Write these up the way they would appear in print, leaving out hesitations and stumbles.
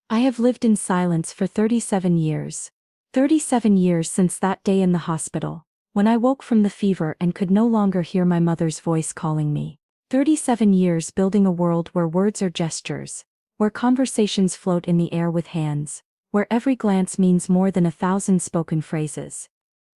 I have lived in silence for 37 years. 37 years since that day in the hospital, when I woke from the fever and could no longer hear my mother's voice calling me. 37 years building a world where words are gestures, where conversations float in the air with hands, where every glance means more than 1,000 spoken phrases.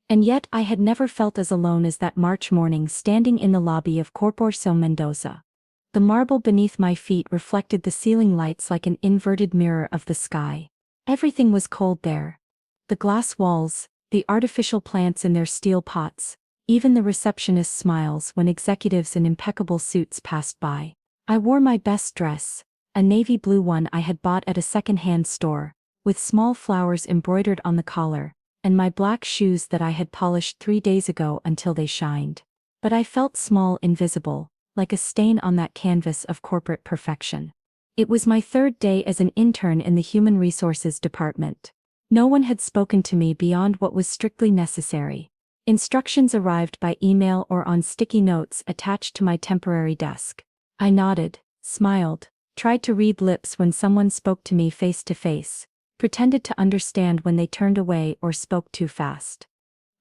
And yet I had never felt as alone as that March morning standing in the lobby of Corporación Mendoza. The marble beneath my feet reflected the ceiling lights like an inverted mirror of the sky. Everything was cold there. The glass walls, the artificial plants in their steel pots, even the receptionist's smiles when executives in impeccable suits passed by. I wore my best dress, a navy blue one I had bought at a second-hand store, with small flowers embroidered on the collar, and my black shoes that I had polished 3 days ago until they shined. But I felt small, invisible, like a stain on that canvas of corporate perfection. It was my 3rd day as an intern in the Human Resources Department. No one had spoken to me beyond what was strictly necessary. Instructions arrived by email or on sticky notes attached to my temporary desk. I nodded, smiled, tried to read lips when someone spoke to me face to face, pretended to understand when they turned away or spoke too fast.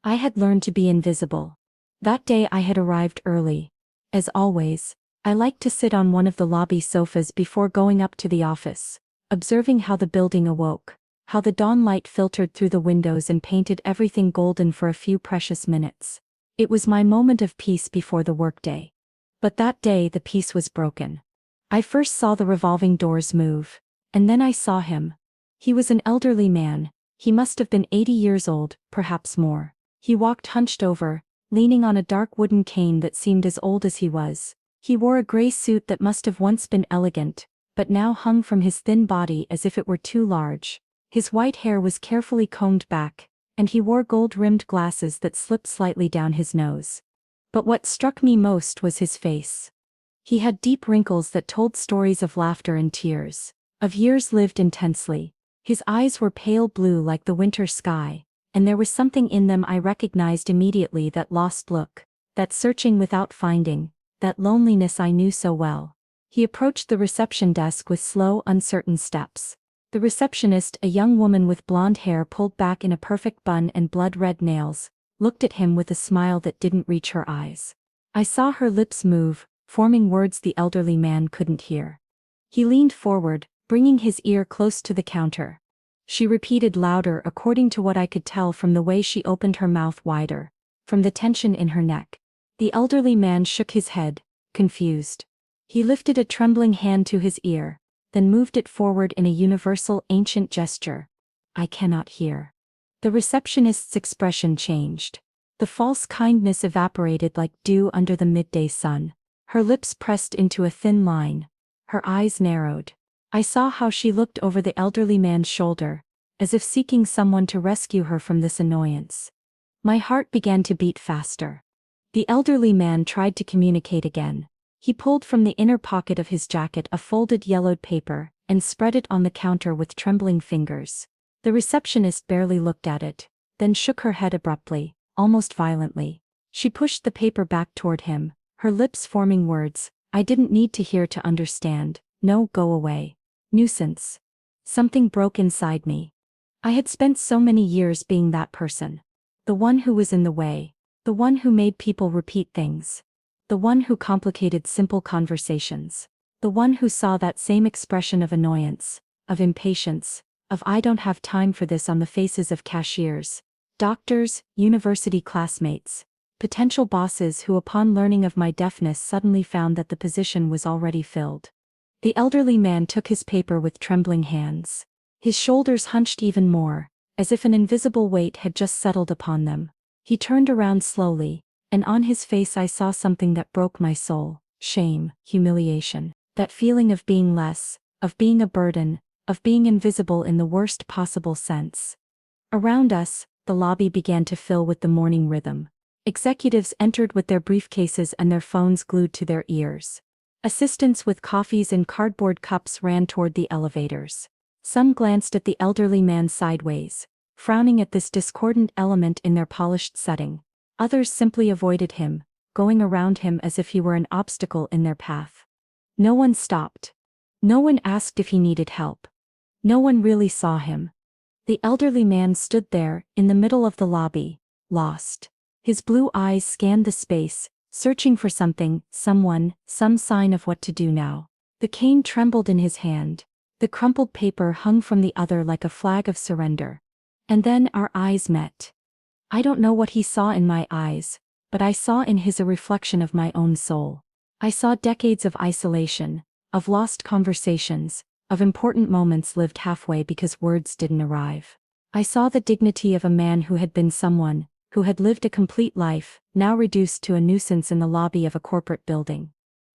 I had learned to be invisible. That day I had arrived early. As always, I liked to sit on one of the lobby sofas before going up to the office, observing how the building awoke, how the dawn light filtered through the windows and painted everything golden for a few precious minutes. It was my moment of peace before the workday. But that day the peace was broken. I first saw the revolving doors move, and then I saw him. He was an elderly man. He must have been 80 years old, perhaps more. He walked hunched over, leaning on a dark wooden cane that seemed as old as he was. He wore a gray suit that must have once been elegant, but now hung from his thin body as if it were too large. His white hair was carefully combed back, and he wore gold-rimmed glasses that slipped slightly down his nose. But what struck me most was his face. He had deep wrinkles that told stories of laughter and tears, of years lived intensely. His eyes were pale blue like the winter sky, and there was something in them I recognized immediately, that lost look, that searching without finding, that loneliness I knew so well. He approached the reception desk with slow, uncertain steps. The receptionist, a young woman with blonde hair pulled back in a perfect bun and blood-red nails, looked at him with a smile that didn't reach her eyes. I saw her lips move, forming words the elderly man couldn't hear. He leaned forward, bringing his ear close to the counter. She repeated louder according to what I could tell from the way she opened her mouth wider, from the tension in her neck. The elderly man shook his head, confused. He lifted a trembling hand to his ear, then moved it forward in a universal ancient gesture. I cannot hear. The receptionist's expression changed. The false kindness evaporated like dew under the midday sun. Her lips pressed into a thin line. Her eyes narrowed. I saw how she looked over the elderly man's shoulder, as if seeking someone to rescue her from this annoyance. My heart began to beat faster. The elderly man tried to communicate again. He pulled from the inner pocket of his jacket a folded yellowed paper, and spread it on the counter with trembling fingers. The receptionist barely looked at it, then shook her head abruptly, almost violently. She pushed the paper back toward him, her lips forming words I didn't need to hear to understand. No, go away. Nuisance. Something broke inside me. I had spent so many years being that person. The one who was in the way. The one who made people repeat things. The one who complicated simple conversations. The one who saw that same expression of annoyance, of impatience, of I don't have time for this on the faces of cashiers, doctors, university classmates, potential bosses who upon learning of my deafness suddenly found that the position was already filled. The elderly man took his paper with trembling hands. His shoulders hunched even more, as if an invisible weight had just settled upon them. He turned around slowly, and on his face I saw something that broke my soul: shame, humiliation, that feeling of being less, of being a burden, of being invisible in the worst possible sense. Around us, the lobby began to fill with the morning rhythm. Executives entered with their briefcases and their phones glued to their ears. Assistants with coffees in cardboard cups ran toward the elevators. Some glanced at the elderly man sideways, frowning at this discordant element in their polished setting. Others simply avoided him, going around him as if he were an obstacle in their path. No one stopped. No one asked if he needed help. No one really saw him. The elderly man stood there, in the middle of the lobby, lost. His blue eyes scanned the space, searching for something, someone, some sign of what to do now. The cane trembled in his hand. The crumpled paper hung from the other like a flag of surrender. And then our eyes met. I don't know what he saw in my eyes, but I saw in his a reflection of my own soul. I saw decades of isolation, of lost conversations, of important moments lived halfway because words didn't arrive. I saw the dignity of a man who had been someone, who had lived a complete life, now reduced to a nuisance in the lobby of a corporate building.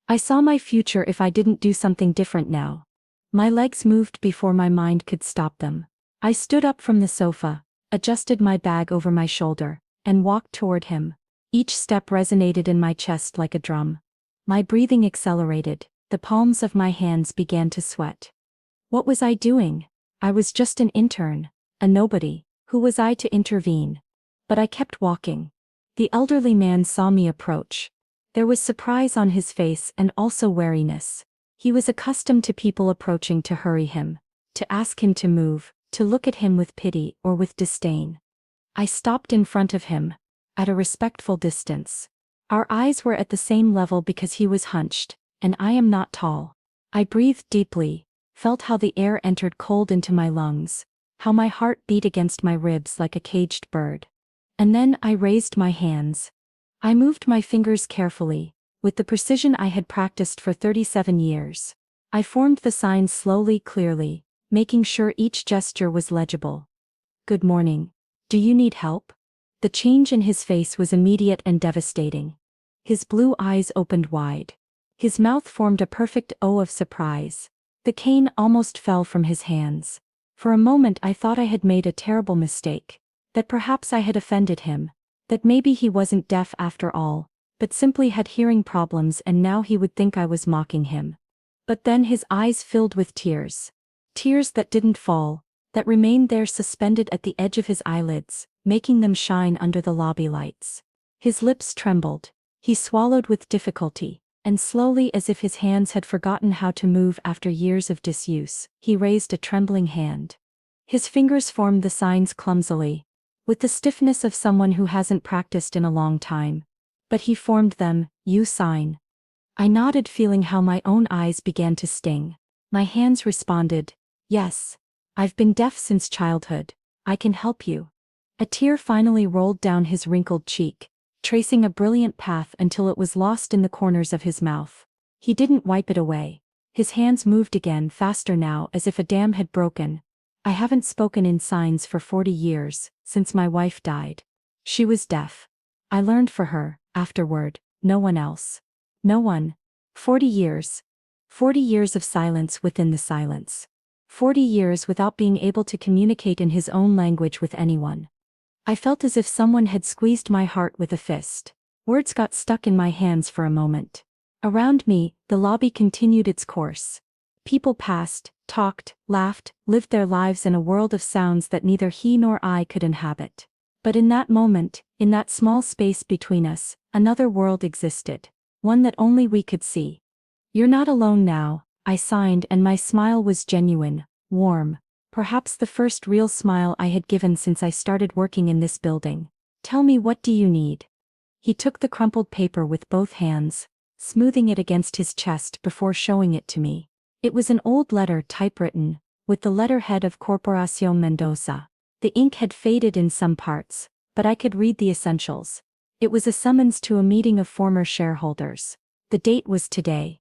I saw my future if I didn't do something different now. My legs moved before my mind could stop them. I stood up from the sofa, adjusted my bag over my shoulder, and walked toward him. Each step resonated in my chest like a drum. My breathing accelerated, the palms of my hands began to sweat. What was I doing? I was just an intern, a nobody. Who was I to intervene? But I kept walking. The elderly man saw me approach. There was surprise on his face and also wariness. He was accustomed to people approaching to hurry him, to ask him to move, to look at him with pity or with disdain. I stopped in front of him, at a respectful distance. Our eyes were at the same level because he was hunched, and I am not tall. I breathed deeply, felt how the air entered cold into my lungs, how my heart beat against my ribs like a caged bird. And then I raised my hands. I moved my fingers carefully, with the precision I had practiced for 37 years. I formed the signs slowly, clearly, making sure each gesture was legible. Good morning. Do you need help? The change in his face was immediate and devastating. His blue eyes opened wide. His mouth formed a perfect O of surprise. The cane almost fell from his hands. For a moment I thought I had made a terrible mistake, that perhaps I had offended him, that maybe he wasn't deaf after all, but simply had hearing problems and now he would think I was mocking him. But then his eyes filled with tears. Tears that didn't fall, that remained there suspended at the edge of his eyelids, making them shine under the lobby lights. His lips trembled. He swallowed with difficulty, and slowly, as if his hands had forgotten how to move after years of disuse, he raised a trembling hand. His fingers formed the signs clumsily, with the stiffness of someone who hasn't practiced in a long time. But he formed them, "You sign." I nodded, feeling how my own eyes began to sting. My hands responded, "Yes. I've been deaf since childhood. I can help you." A tear finally rolled down his wrinkled cheek, tracing a brilliant path until it was lost in the corners of his mouth. He didn't wipe it away. His hands moved again, faster now, as if a dam had broken. I haven't spoken in signs for 40 years, since my wife died. She was deaf. I learned for her, afterward, no one else. No one. 40 years. 40 years of silence within the silence. 40 years without being able to communicate in his own language with anyone. I felt as if someone had squeezed my heart with a fist. Words got stuck in my hands for a moment. Around me, the lobby continued its course. People passed, talked, laughed, lived their lives in a world of sounds that neither he nor I could inhabit. But in that moment, in that small space between us, another world existed. One that only we could see. "You're not alone now," I signed, and my smile was genuine, warm. Perhaps the first real smile I had given since I started working in this building. "Tell me, what do you need?" He took the crumpled paper with both hands, smoothing it against his chest before showing it to me. It was an old letter, typewritten, with the letterhead of Corporación Mendoza. The ink had faded in some parts, but I could read the essentials. It was a summons to a meeting of former shareholders. The date was today.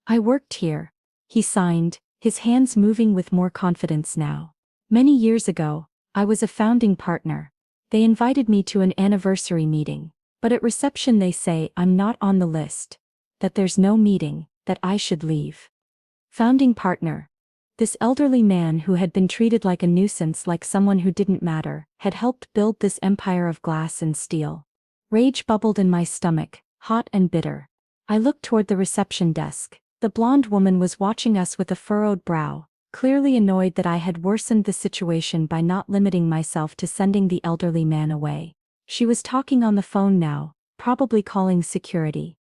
"I worked here," he signed, his hands moving with more confidence now. "Many years ago, I was a founding partner. They invited me to an anniversary meeting, but at reception they say I'm not on the list, that there's no meeting, that I should leave." Founding partner. This elderly man who had been treated like a nuisance, like someone who didn't matter, had helped build this empire of glass and steel. Rage bubbled in my stomach, hot and bitter. I looked toward the reception desk. The blonde woman was watching us with a furrowed brow, clearly annoyed that I had worsened the situation by not limiting myself to sending the elderly man away. She was talking on the phone now, probably calling security.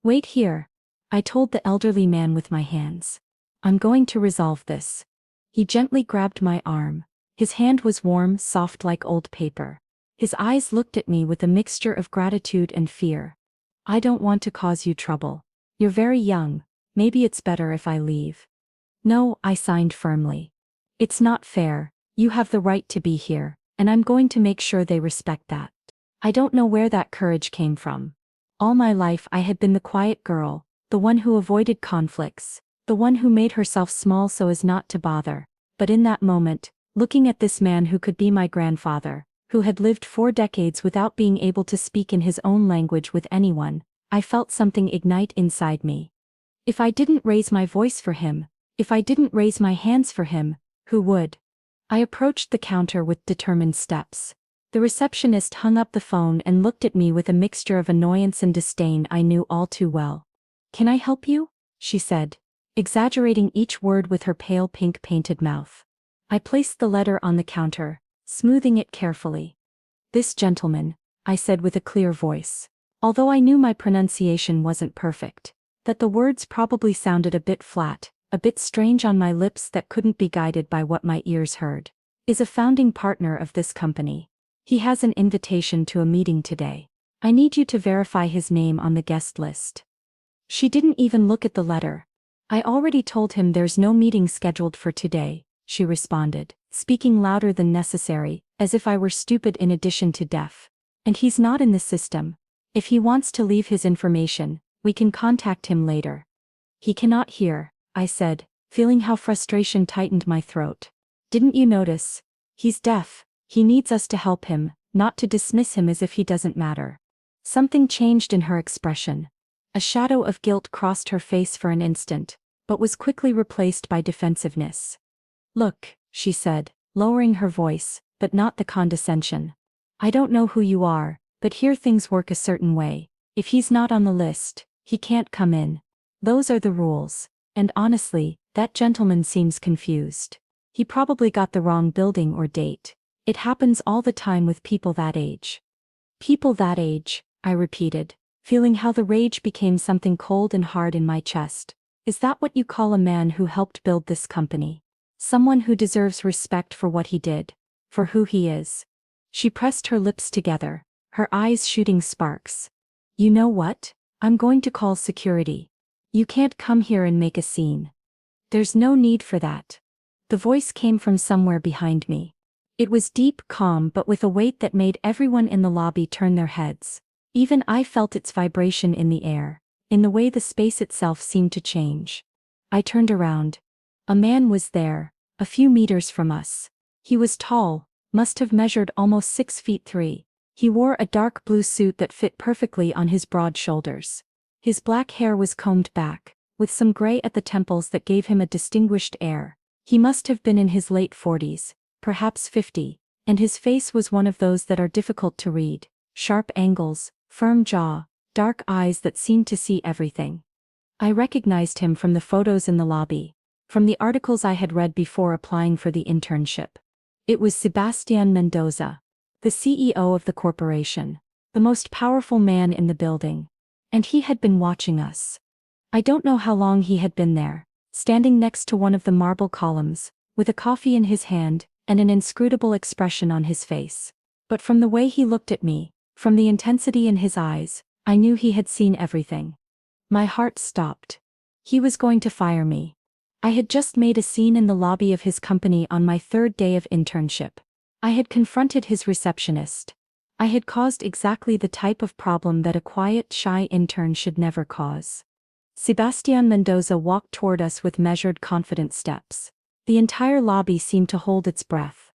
"Wait here," I told the elderly man with my hands. "I'm going to resolve this." He gently grabbed my arm. His hand was warm, soft like old paper. His eyes looked at me with a mixture of gratitude and fear. I don't want to cause you trouble. You're very young. Maybe it's better if I leave. No, I signed firmly. It's not fair. You have the right to be here, and I'm going to make sure they respect that. I don't know where that courage came from. All my life I had been the quiet girl, the one who avoided conflicts, the one who made herself small so as not to bother. But in that moment, looking at this man who could be my grandfather, who had lived 4 decades without being able to speak in his own language with anyone, I felt something ignite inside me. If I didn't raise my voice for him, if I didn't raise my hands for him, who would? I approached the counter with determined steps. The receptionist hung up the phone and looked at me with a mixture of annoyance and disdain I knew all too well. "Can I help you?" she said, exaggerating each word with her pale pink painted mouth. I placed the letter on the counter, smoothing it carefully. "This gentleman," I said with a clear voice. Although I knew my pronunciation wasn't perfect, that the words probably sounded a bit flat, a bit strange on my lips that couldn't be guided by what my ears heard, "is a founding partner of this company. He has an invitation to a meeting today. I need you to verify his name on the guest list." She didn't even look at the letter. "I already told him there's no meeting scheduled for today," she responded, speaking louder than necessary, as if I were stupid in addition to deaf. "And he's not in the system. If he wants to leave his information, we can contact him later." "He cannot hear," I said, feeling how frustration tightened my throat. "Didn't you notice? He's deaf. He needs us to help him, not to dismiss him as if he doesn't matter." Something changed in her expression. A shadow of guilt crossed her face for an instant, but was quickly replaced by defensiveness. "Look," she said, lowering her voice, but not the condescension. "I don't know who you are, but here things work a certain way. If he's not on the list, he can't come in. Those are the rules. And honestly, that gentleman seems confused. He probably got the wrong building or date. It happens all the time with people that age." "People that age," I repeated, feeling how the rage became something cold and hard in my chest. "Is that what you call a man who helped build this company? Someone who deserves respect for what he did? For who he is?" She pressed her lips together, her eyes shooting sparks. "You know what? I'm going to call security. You can't come here and make a scene." "There's no need for that." The voice came from somewhere behind me. It was deep, calm, but with a weight that made everyone in the lobby turn their heads. Even I felt its vibration in the air, in the way the space itself seemed to change. I turned around. A man was there, a few meters from us. He was tall, must have measured almost 6'3". He wore a dark blue suit that fit perfectly on his broad shoulders. His black hair was combed back, with some gray at the temples that gave him a distinguished air. He must have been in his late 40s. Perhaps 50, and his face was one of those that are difficult to read. Sharp angles, firm jaw, dark eyes that seemed to see everything. I recognized him from the photos in the lobby, from the articles I had read before applying for the internship. It was Sebastián Mendoza, the CEO of the corporation, the most powerful man in the building. And he had been watching us. I don't know how long he had been there, standing next to one of the marble columns, with a coffee in his hand, and an inscrutable expression on his face. But from the way he looked at me, from the intensity in his eyes, I knew he had seen everything. My heart stopped. He was going to fire me. I had just made a scene in the lobby of his company on my 3rd day of internship. I had confronted his receptionist. I had caused exactly the type of problem that a quiet, shy intern should never cause. Sebastián Mendoza walked toward us with measured, confident steps. The entire lobby seemed to hold its breath.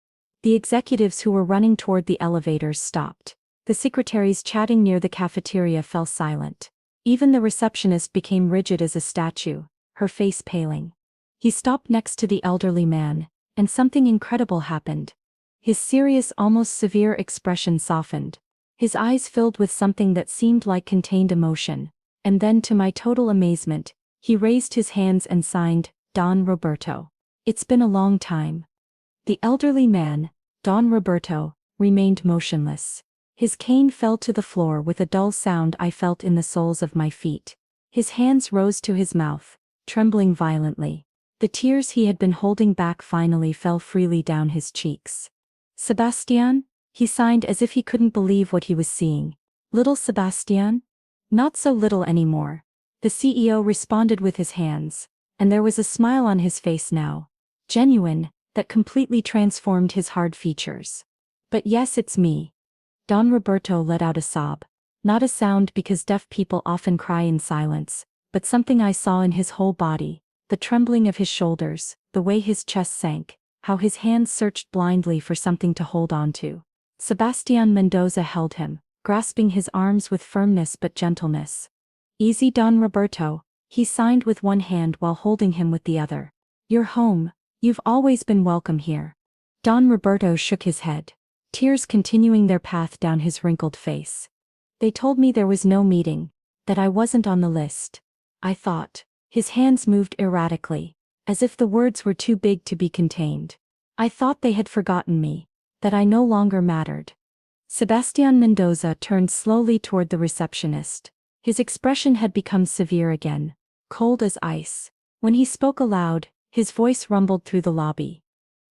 The executives who were running toward the elevators stopped. The secretaries chatting near the cafeteria fell silent. Even the receptionist became rigid as a statue, her face paling. He stopped next to the elderly man, and something incredible happened. His serious, almost severe expression softened. His eyes filled with something that seemed like contained emotion, and then, to my total amazement, he raised his hands and signed, "Don Roberto." "It's been a long time." The elderly man, Don Roberto, remained motionless. His cane fell to the floor with a dull sound I felt in the soles of my feet. His hands rose to his mouth, trembling violently. The tears he had been holding back finally fell freely down his cheeks. Sebastian? He signed as if he couldn't believe what he was seeing. Little Sebastian? Not so little anymore. The CEO responded with his hands, and there was a smile on his face now. Genuine, that completely transformed his hard features. But yes, it's me. Don Roberto let out a sob. Not a sound because deaf people often cry in silence, but something I saw in his whole body, the trembling of his shoulders, the way his chest sank, how his hands searched blindly for something to hold on to. Sebastian Mendoza held him, grasping his arms with firmness but gentleness. Easy, Don Roberto, he signed with one hand while holding him with the other. You're home. You've always been welcome here. Don Roberto shook his head, tears continuing their path down his wrinkled face. They told me there was no meeting, that I wasn't on the list. I thought. His hands moved erratically, as if the words were too big to be contained. I thought they had forgotten me, that I no longer mattered. Sebastian Mendoza turned slowly toward the receptionist. His expression had become severe again, cold as ice. When he spoke aloud, his voice rumbled through the lobby.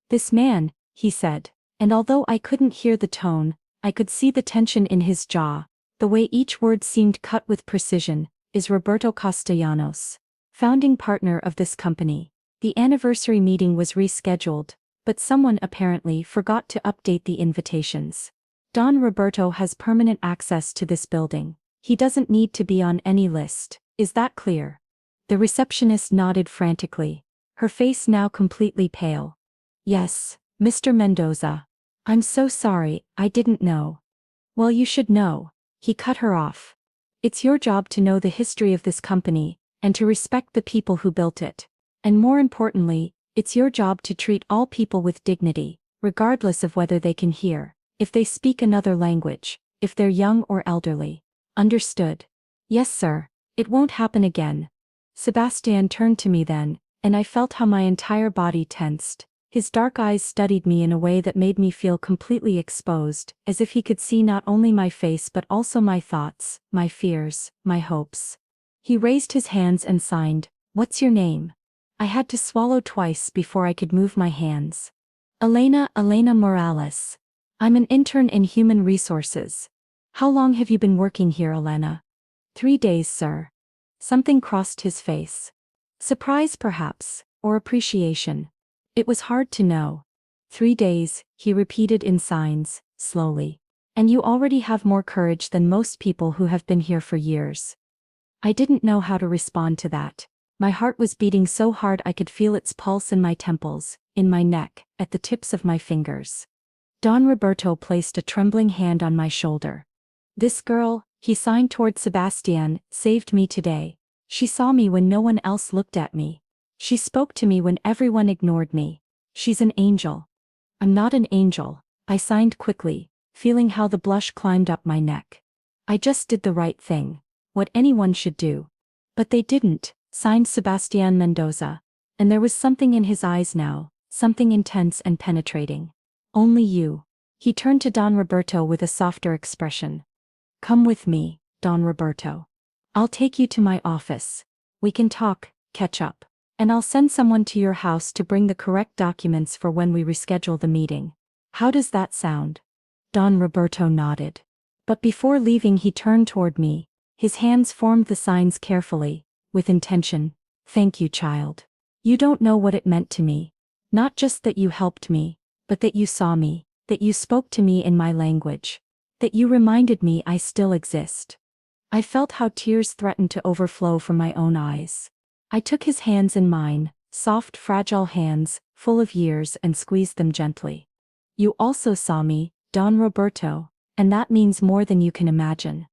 This man, he said, and although I couldn't hear the tone, I could see the tension in his jaw, the way each word seemed cut with precision, is Roberto Castellanos, founding partner of this company. The anniversary meeting was rescheduled, but someone apparently forgot to update the invitations. Don Roberto has permanent access to this building. He doesn't need to be on any list. Is that clear? The receptionist nodded frantically, her face now completely pale. Yes, Mr. Mendoza. I'm so sorry, I didn't know. Well, you should know. He cut her off. It's your job to know the history of this company, and to respect the people who built it. And more importantly, it's your job to treat all people with dignity, regardless of whether they can hear, if they speak another language, if they're young or elderly. Understood? Yes, sir. It won't happen again. Sebastian turned to me then, and I felt how my entire body tensed. His dark eyes studied me in a way that made me feel completely exposed, as if he could see not only my face but also my thoughts, my fears, my hopes. He raised his hands and signed, "What's your name?" I had to swallow twice before I could move my hands. Elena Morales. I'm an intern in human resources. How long have you been working here, Elena? 3 days, sir. Something crossed his face. Surprise perhaps, or appreciation. It was hard to know. 3 days, he repeated in signs, slowly. And you already have more courage than most people who have been here for years. I didn't know how to respond to that. My heart was beating so hard I could feel its pulse in my temples, in my neck, at the tips of my fingers. Don Roberto placed a trembling hand on my shoulder. This girl, he signed toward Sebastian, saved me today. She saw me when no one else looked at me. She spoke to me when everyone ignored me. She's an angel. I'm not an angel, I signed quickly, feeling how the blush climbed up my neck. I just did the right thing, what anyone should do. But they didn't, signed Sebastian Mendoza. And there was something in his eyes now, something intense and penetrating. Only you. He turned to Don Roberto with a softer expression. Come with me, Don Roberto. I'll take you to my office. We can talk, catch up. And I'll send someone to your house to bring the correct documents for when we reschedule the meeting. How does that sound? Don Roberto nodded. But before leaving he turned toward me. His hands formed the signs carefully, with intention. Thank you, child. You don't know what it meant to me. Not just that you helped me, but that you saw me, that you spoke to me in my language. That you reminded me I still exist. I felt how tears threatened to overflow from my own eyes. I took his hands in mine, soft, fragile hands, full of years, and squeezed them gently. You also saw me, Don Roberto, and that means more than you can imagine.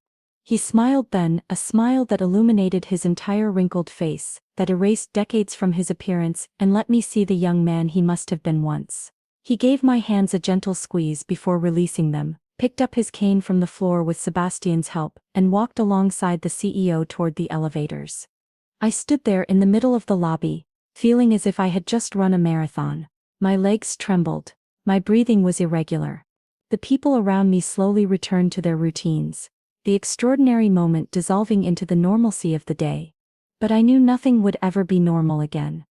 He smiled then, a smile that illuminated his entire wrinkled face, that erased decades from his appearance and let me see the young man he must have been once. He gave my hands a gentle squeeze before releasing them, picked up his cane from the floor with Sebastian's help, and walked alongside the CEO toward the elevators. I stood there in the middle of the lobby, feeling as if I had just run a marathon. My legs trembled. My breathing was irregular. The people around me slowly returned to their routines, the extraordinary moment dissolving into the normalcy of the day. But I knew nothing would ever be normal again.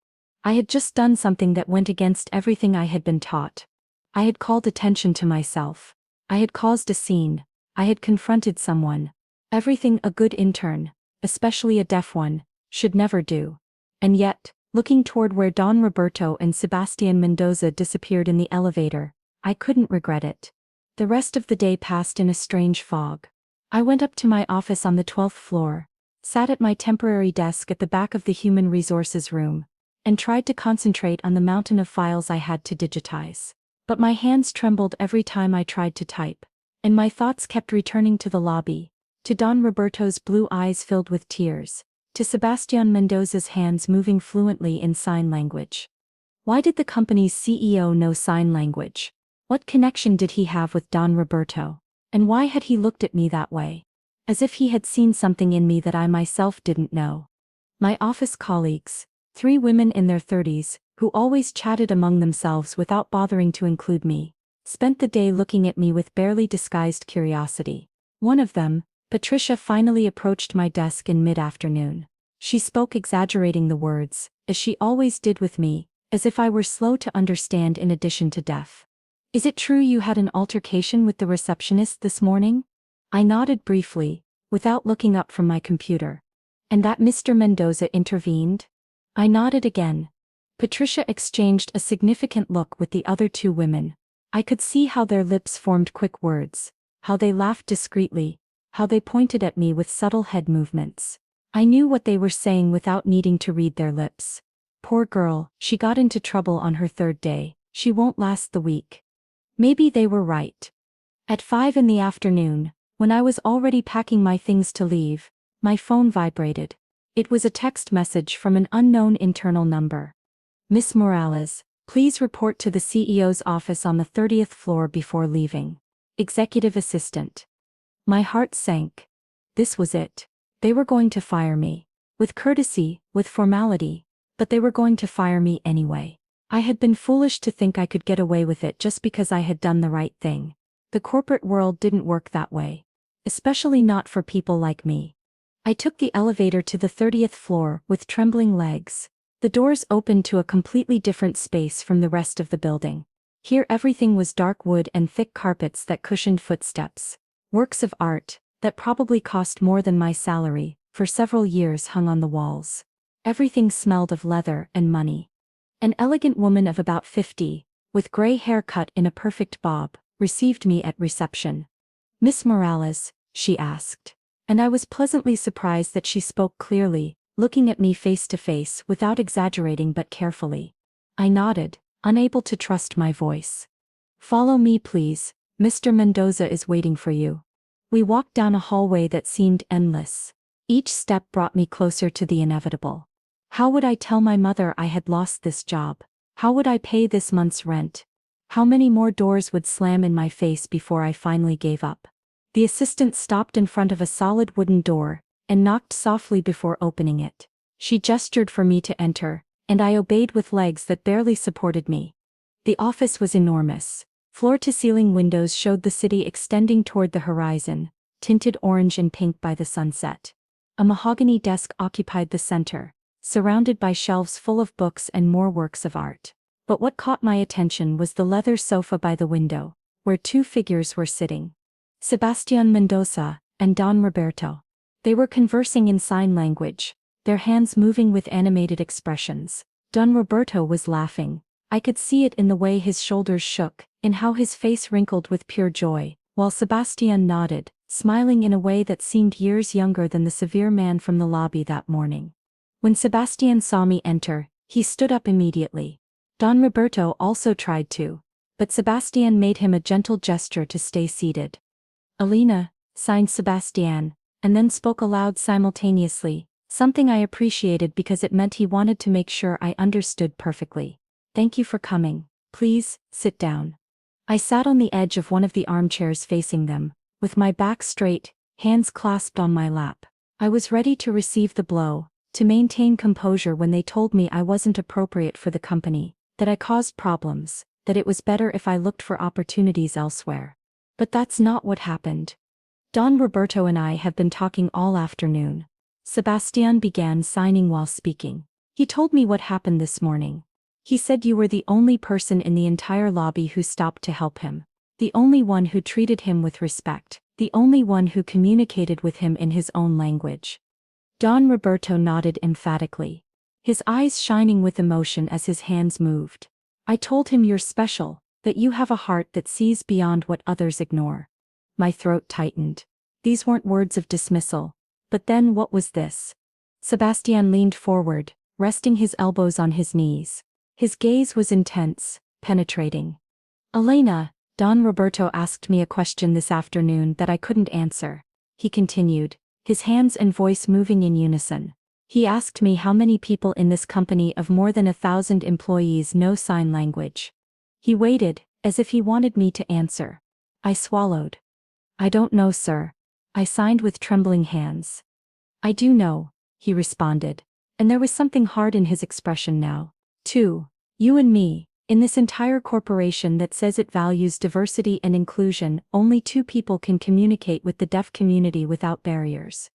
I had just done something that went against everything I had been taught. I had called attention to myself. I had caused a scene. I had confronted someone. Everything a good intern, especially a deaf one, should never do. And yet, looking toward where Don Roberto and Sebastian Mendoza disappeared in the elevator, I couldn't regret it. The rest of the day passed in a strange fog. I went up to my office on the 12th floor, sat at my temporary desk at the back of the Human Resources room, and tried to concentrate on the mountain of files I had to digitize. But my hands trembled every time I tried to type, and my thoughts kept returning to the lobby, to Don Roberto's blue eyes filled with tears, to Sebastian Mendoza's hands moving fluently in sign language. Why did the company's CEO know sign language? What connection did he have with Don Roberto? And why had he looked at me that way? As if he had seen something in me that I myself didn't know. My office colleagues, 3 women in their 30s, who always chatted among themselves without bothering to include me, spent the day looking at me with barely disguised curiosity. One of them, Patricia, finally approached my desk in mid-afternoon. She spoke, exaggerating the words, as she always did with me, as if I were slow to understand in addition to deaf. "Is it true you had an altercation with the receptionist this morning?" I nodded briefly, without looking up from my computer. "And that Mr. Mendoza intervened?" I nodded again. Patricia exchanged a significant look with the other 2 women. I could see how their lips formed quick words, how they laughed discreetly, how they pointed at me with subtle head movements. I knew what they were saying without needing to read their lips. "Poor girl, she got into trouble on her 3rd day, she won't last the week." Maybe they were right. At 5 in the afternoon, when I was already packing my things to leave, my phone vibrated. It was a text message from an unknown internal number. "Miss Morales, please report to the CEO's office on the 30th floor before leaving. Executive Assistant." My heart sank. This was it. They were going to fire me. With courtesy, with formality, but they were going to fire me anyway. I had been foolish to think I could get away with it just because I had done the right thing. The corporate world didn't work that way. Especially not for people like me. I took the elevator to the 30th floor with trembling legs. The doors opened to a completely different space from the rest of the building. Here everything was dark wood and thick carpets that cushioned footsteps. Works of art, that probably cost more than my salary, for several years hung on the walls. Everything smelled of leather and money. An elegant woman of about 50, with gray hair cut in a perfect bob, received me at reception. "Miss Morales?" she asked. And I was pleasantly surprised that she spoke clearly, looking at me face to face without exaggerating but carefully. I nodded, unable to trust my voice. "Follow me please, Mr. Mendoza is waiting for you." We walked down a hallway that seemed endless. Each step brought me closer to the inevitable. How would I tell my mother I had lost this job? How would I pay this month's rent? How many more doors would slam in my face before I finally gave up? The assistant stopped in front of a solid wooden door, and knocked softly before opening it. She gestured for me to enter, and I obeyed with legs that barely supported me. The office was enormous. Floor-to-ceiling windows showed the city extending toward the horizon, tinted orange and pink by the sunset. A mahogany desk occupied the center, surrounded by shelves full of books and more works of art. But what caught my attention was the leather sofa by the window, where 2 figures were sitting. Sebastian Mendoza and Don Roberto. They were conversing in sign language, their hands moving with animated expressions. Don Roberto was laughing. I could see it in the way his shoulders shook, in how his face wrinkled with pure joy, while Sebastian nodded, smiling in a way that seemed years younger than the severe man from the lobby that morning. When Sebastian saw me enter, he stood up immediately. Don Roberto also tried to, but Sebastian made him a gentle gesture to stay seated. "Alina," signed Sebastian, and then spoke aloud simultaneously, something I appreciated because it meant he wanted to make sure I understood perfectly. "Thank you for coming. Please, sit down." I sat on the edge of one of the armchairs facing them, with my back straight, hands clasped on my lap. I was ready to receive the blow, to maintain composure when they told me I wasn't appropriate for the company, that I caused problems, that it was better if I looked for opportunities elsewhere. But that's not what happened. "Don Roberto and I have been talking all afternoon." Sebastian began, signing while speaking. He told me what happened this morning. He said you were the only person in the entire lobby who stopped to help him. The only one who treated him with respect. The only one who communicated with him in his own language. Don Roberto nodded emphatically, his eyes shining with emotion as his hands moved. I told him you're special, that you have a heart that sees beyond what others ignore. My throat tightened. These weren't words of dismissal. But then what was this? Sebastian leaned forward, resting his elbows on his knees. His gaze was intense, penetrating. Elena, Don Roberto asked me a question this afternoon that I couldn't answer. He continued, his hands and voice moving in unison. He asked me how many people in this company of more than 1,000 employees know sign language. He waited, as if he wanted me to answer. I swallowed. I don't know, sir. I signed with trembling hands. I do know, he responded. And there was something hard in his expression now. Too. You and me, in this entire corporation that says it values diversity and inclusion, only 2 people can communicate with the deaf community without barriers.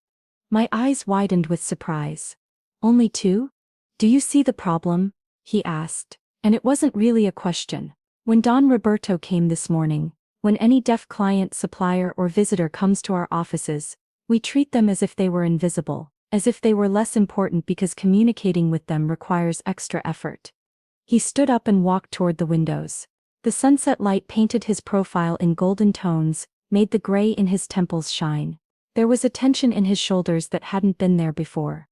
My eyes widened with surprise. Only 2? Do you see the problem? He asked. And it wasn't really a question. When Don Roberto came this morning, when any deaf client, supplier, or visitor comes to our offices, we treat them as if they were invisible, as if they were less important because communicating with them requires extra effort. He stood up and walked toward the windows. The sunset light painted his profile in golden tones, made the gray in his temples shine. There was a tension in his shoulders that hadn't been there before.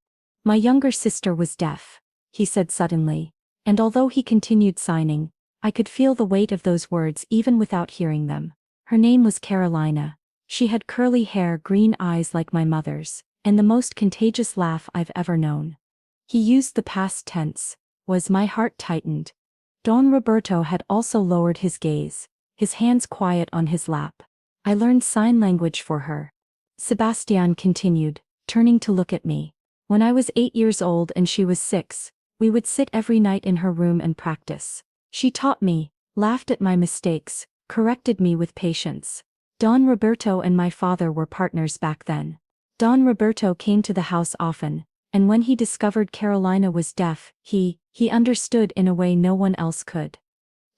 My younger sister was deaf, he said suddenly, and although he continued signing, I could feel the weight of those words even without hearing them. Her name was Carolina. She had curly hair, green eyes like my mother's, and the most contagious laugh I've ever known. He used the past tense. My heart tightened. Don Roberto had also lowered his gaze, his hands quiet on his lap. I learned sign language for her. Sebastian continued, turning to look at me. When I was 8 years old and she was 6, we would sit every night in her room and practice. She taught me, laughed at my mistakes, corrected me with patience. Don Roberto and my father were partners back then. Don Roberto came to the house often, and when he discovered Carolina was deaf, he understood in a way no one else could.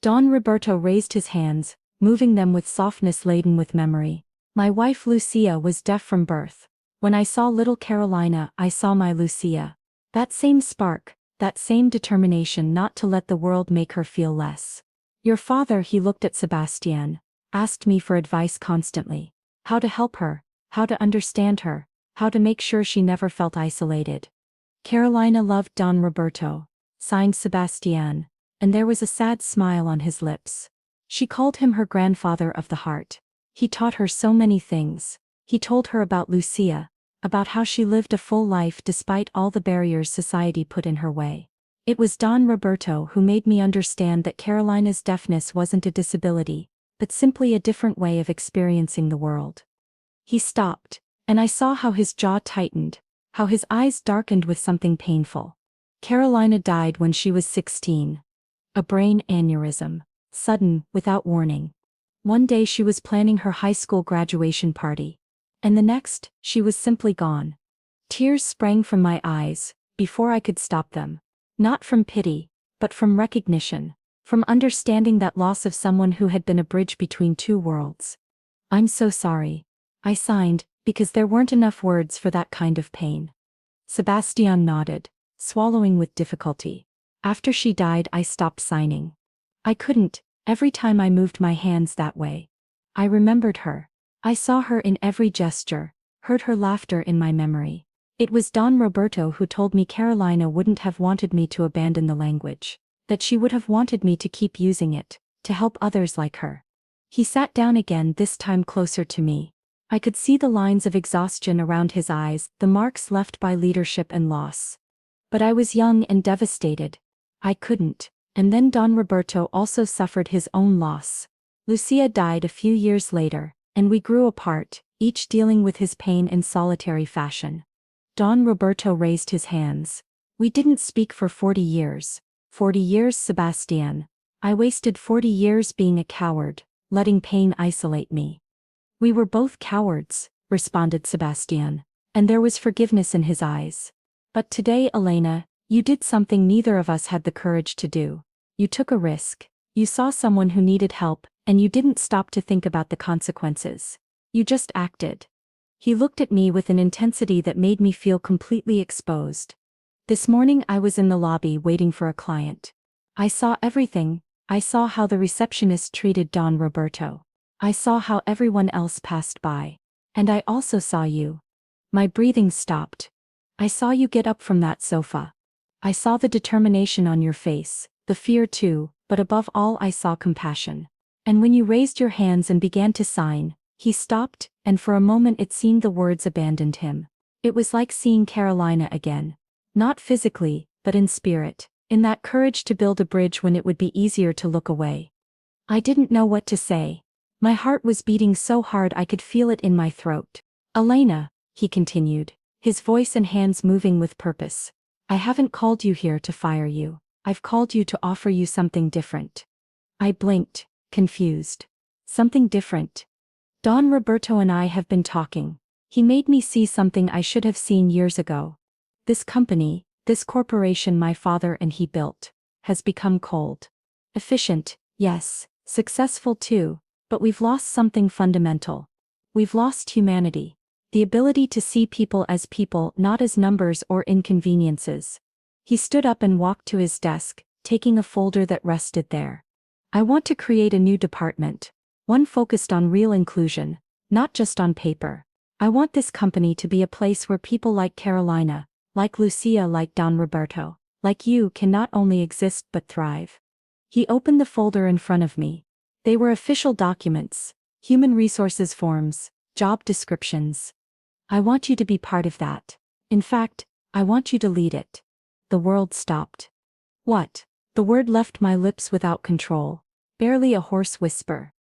Don Roberto raised his hands, moving them with softness laden with memory. My wife Lucia was deaf from birth. When I saw little Carolina, I saw my Lucia. That same spark, that same determination not to let the world make her feel less. Your father, he looked at Sebastian, asked me for advice constantly. How to help her, how to understand her, how to make sure she never felt isolated. Carolina loved Don Roberto, signed Sebastian, and there was a sad smile on his lips. She called him her grandfather of the heart. He taught her so many things. He told her about Lucia, about how she lived a full life despite all the barriers society put in her way. It was Don Roberto who made me understand that Carolina's deafness wasn't a disability, but simply a different way of experiencing the world. He stopped, and I saw how his jaw tightened, how his eyes darkened with something painful. Carolina died when she was 16. A brain aneurysm, sudden, without warning. One day she was planning her high school graduation party. And the next, she was simply gone. Tears sprang from my eyes, before I could stop them. Not from pity, but from recognition, from understanding that loss of someone who had been a bridge between 2 worlds. I'm so sorry. I signed, because there weren't enough words for that kind of pain. Sebastian nodded, swallowing with difficulty. After she died, I stopped signing. I couldn't, every time I moved my hands that way. I remembered her. I saw her in every gesture, heard her laughter in my memory. It was Don Roberto who told me Carolina wouldn't have wanted me to abandon the language, that she would have wanted me to keep using it, to help others like her. He sat down again, this time closer to me. I could see the lines of exhaustion around his eyes, the marks left by leadership and loss. But I was young and devastated. I couldn't. And then Don Roberto also suffered his own loss. Lucia died a few years later, and we grew apart, each dealing with his pain in solitary fashion. Don Roberto raised his hands. We didn't speak for 40 years. 40 years, Sebastian. I wasted 40 years being a coward, letting pain isolate me. We were both cowards, responded Sebastian, and there was forgiveness in his eyes. But today, Elena, You did something neither of us had the courage to do. You took a risk. You saw someone who needed help, and you didn't stop to think about the consequences. You just acted. He looked at me with an intensity that made me feel completely exposed. This morning I was in the lobby waiting for a client. I saw everything. I saw how the receptionist treated Don Roberto. I saw how everyone else passed by. And I also saw you. My breathing stopped. I saw you get up from that sofa. I saw the determination on your face, the fear too, but above all I saw compassion. And when you raised your hands and began to sign, he stopped, and for a moment it seemed the words abandoned him. It was like seeing Carolina again. Not physically, but in spirit, in that courage to build a bridge when it would be easier to look away. I didn't know what to say. My heart was beating so hard I could feel it in my throat. Elena, he continued, his voice and hands moving with purpose. I haven't called you here to fire you. I've called you to offer you something different. I blinked, confused. Something different. Don Roberto and I have been talking. He made me see something I should have seen years ago. This company, this corporation my father and he built, has become cold. Efficient, yes, successful too, but we've lost something fundamental. We've lost humanity. The ability to see people as people, not as numbers or inconveniences. He stood up and walked to his desk, taking a folder that rested there. I want to create a new department. One focused on real inclusion, not just on paper. I want this company to be a place where people like Carolina, like Lucia, like Don Roberto, like you can not only exist but thrive. He opened the folder in front of me. They were official documents, human resources forms, job descriptions. I want you to be part of that. In fact, I want you to lead it. The world stopped. What? The word left my lips without control, barely a hoarse whisper.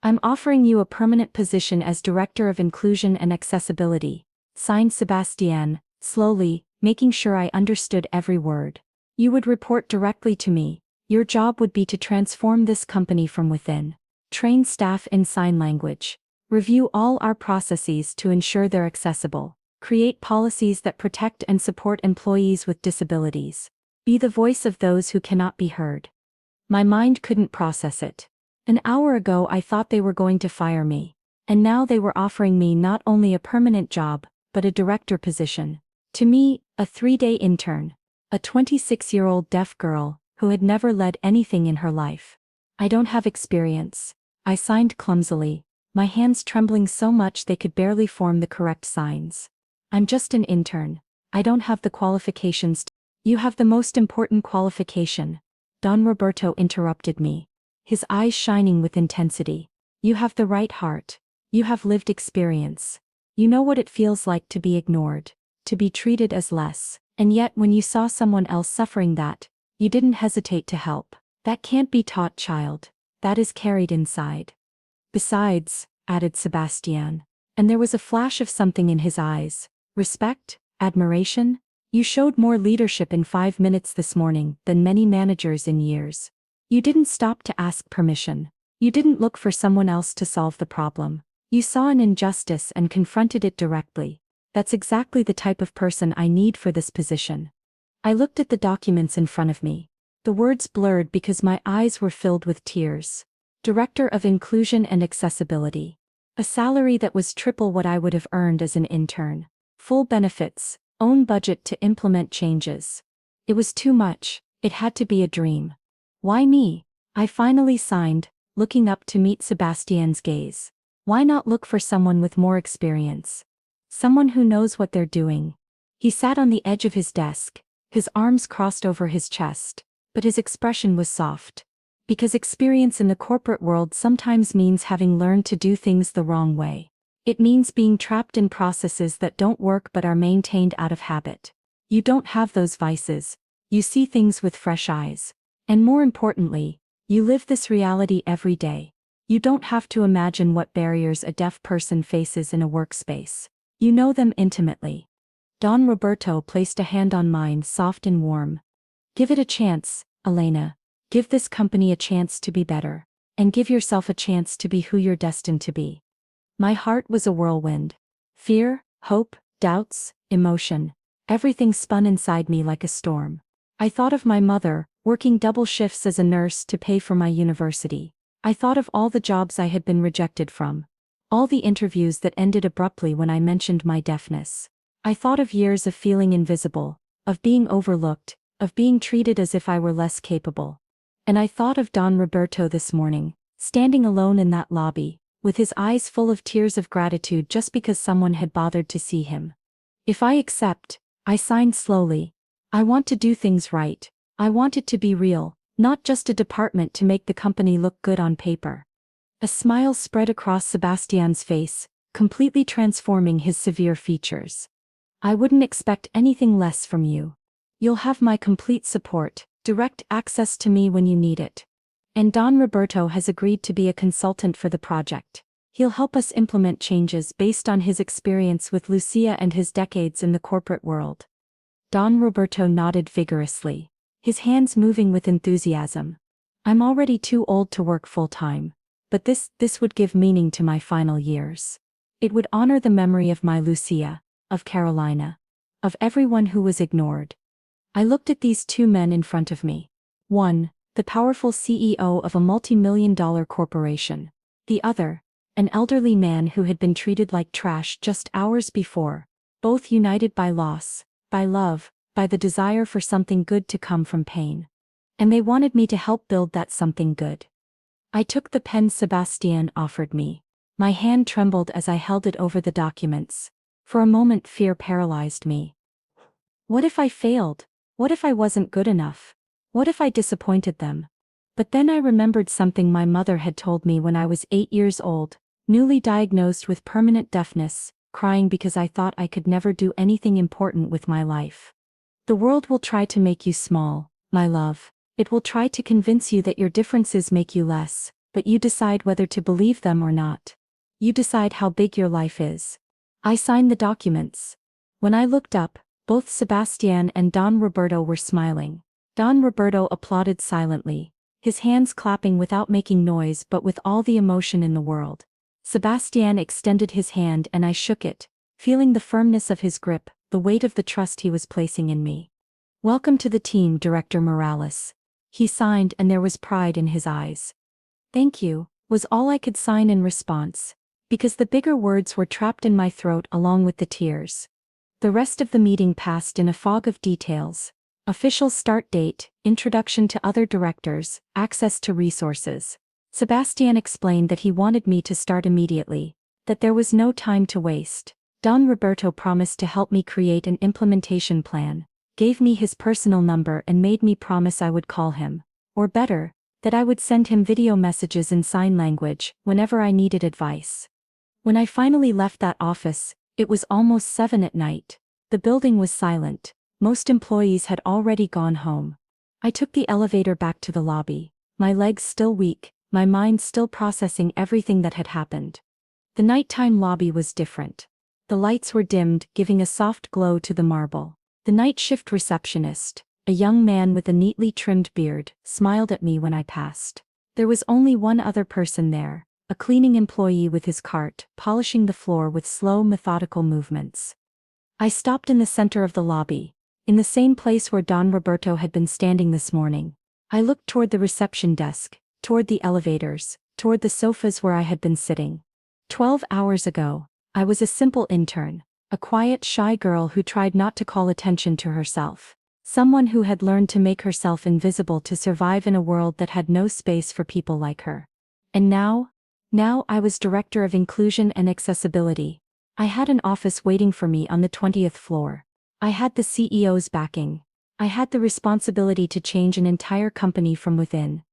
I'm offering you a permanent position as Director of Inclusion and Accessibility. Signed Sebastian, slowly, making sure I understood every word. You would report directly to me. Your job would be to transform this company from within. Train staff in sign language. Review all our processes to ensure they're accessible. Create policies that protect and support employees with disabilities. Be the voice of those who cannot be heard. My mind couldn't process it. An hour ago I thought they were going to fire me. And now they were offering me not only a permanent job, but a director position. To me, a 3-day intern. A 26-year-old deaf girl, who had never led anything in her life. I don't have experience. I signed clumsily, my hands trembling so much they could barely form the correct signs. I'm just an intern. I don't have the qualifications. You have the most important qualification. Don Roberto interrupted me, his eyes shining with intensity. You have the right heart. You have lived experience. You know what it feels like to be ignored, to be treated as less, and yet when you saw someone else suffering that, you didn't hesitate to help. That can't be taught, child. That is carried inside. Besides, added Sebastian, and there was a flash of something in his eyes, respect, admiration. You showed more leadership in 5 minutes this morning than many managers in years. You didn't stop to ask permission. You didn't look for someone else to solve the problem. You saw an injustice and confronted it directly. That's exactly the type of person I need for this position. I looked at the documents in front of me. The words blurred because my eyes were filled with tears. Director of Inclusion and Accessibility. A salary that was triple what I would have earned as an intern. Full benefits, own budget to implement changes. It was too much. It had to be a dream. Why me? I finally signed, looking up to meet Sebastian's gaze. Why not look for someone with more experience? Someone who knows what they're doing. He sat on the edge of his desk, his arms crossed over his chest, but his expression was soft. Because experience in the corporate world sometimes means having learned to do things the wrong way. It means being trapped in processes that don't work but are maintained out of habit. You don't have those vices. You see things with fresh eyes. And more importantly, you live this reality every day. You don't have to imagine what barriers a deaf person faces in a workspace. You know them intimately. Don Roberto placed a hand on mine, soft and warm. Give it a chance, Elena. Give this company a chance to be better. And give yourself a chance to be who you're destined to be. My heart was a whirlwind. Fear, hope, doubts, emotion. Everything spun inside me like a storm. I thought of my mother, working double shifts as a nurse to pay for my university. I thought of all the jobs I had been rejected from. All the interviews that ended abruptly when I mentioned my deafness. I thought of years of feeling invisible, of being overlooked, of being treated as if I were less capable. And I thought of Don Roberto this morning, standing alone in that lobby, with his eyes full of tears of gratitude just because someone had bothered to see him. If I accept, I signed slowly. I want to do things right. I want it to be real, not just a department to make the company look good on paper. A smile spread across Sebastian's face, completely transforming his severe features. I wouldn't expect anything less from you. You'll have my complete support, direct access to me when you need it. And Don Roberto has agreed to be a consultant for the project. He'll help us implement changes based on his experience with Lucia and his decades in the corporate world. Don Roberto nodded vigorously, his hands moving with enthusiasm. I'm already too old to work full-time, but this would give meaning to my final years. It would honor the memory of my Lucia, of Carolina, of everyone who was ignored. I looked at these two men in front of me. One, the powerful CEO of a multi-million-dollar corporation. The other, an elderly man who had been treated like trash just hours before, both united by loss, by love, by the desire for something good to come from pain. And they wanted me to help build that something good. I took the pen Sebastian offered me. My hand trembled as I held it over the documents. For a moment fear paralyzed me. What if I failed? What if I wasn't good enough? What if I disappointed them? But then I remembered something my mother had told me when I was 8 years old, newly diagnosed with permanent deafness, crying because I thought I could never do anything important with my life. The world will try to make you small, my love. It will try to convince you that your differences make you less, but you decide whether to believe them or not. You decide how big your life is. I signed the documents. When I looked up, both Sebastian and Don Roberto were smiling. Don Roberto applauded silently, his hands clapping without making noise but with all the emotion in the world. Sebastian extended his hand and I shook it, feeling the firmness of his grip, the weight of the trust he was placing in me. Welcome to the team, Director Morales. He signed and there was pride in his eyes. Thank you, was all I could sign in response, because the bigger words were trapped in my throat along with the tears. The rest of the meeting passed in a fog of details. Official start date, introduction to other directors, access to resources. Sebastian explained that he wanted me to start immediately, that there was no time to waste. Don Roberto promised to help me create an implementation plan, gave me his personal number and made me promise I would call him, or better, that I would send him video messages in sign language whenever I needed advice. When I finally left that office, it was almost 7 at night. The building was silent. Most employees had already gone home. I took the elevator back to the lobby, my legs still weak, my mind still processing everything that had happened. The nighttime lobby was different. The lights were dimmed, giving a soft glow to the marble. The night shift receptionist, a young man with a neatly trimmed beard, smiled at me when I passed. There was only one other person there, a cleaning employee with his cart, polishing the floor with slow, methodical movements. I stopped in the center of the lobby, in the same place where Don Roberto had been standing this morning. I looked toward the reception desk, toward the elevators, toward the sofas where I had been sitting. 12 hours ago, I was a simple intern, a quiet, shy girl who tried not to call attention to herself. Someone who had learned to make herself invisible to survive in a world that had no space for people like her. And now I was Director of Inclusion and Accessibility. I had an office waiting for me on the 20th floor. I had the CEO's backing. I had the responsibility to change an entire company from within.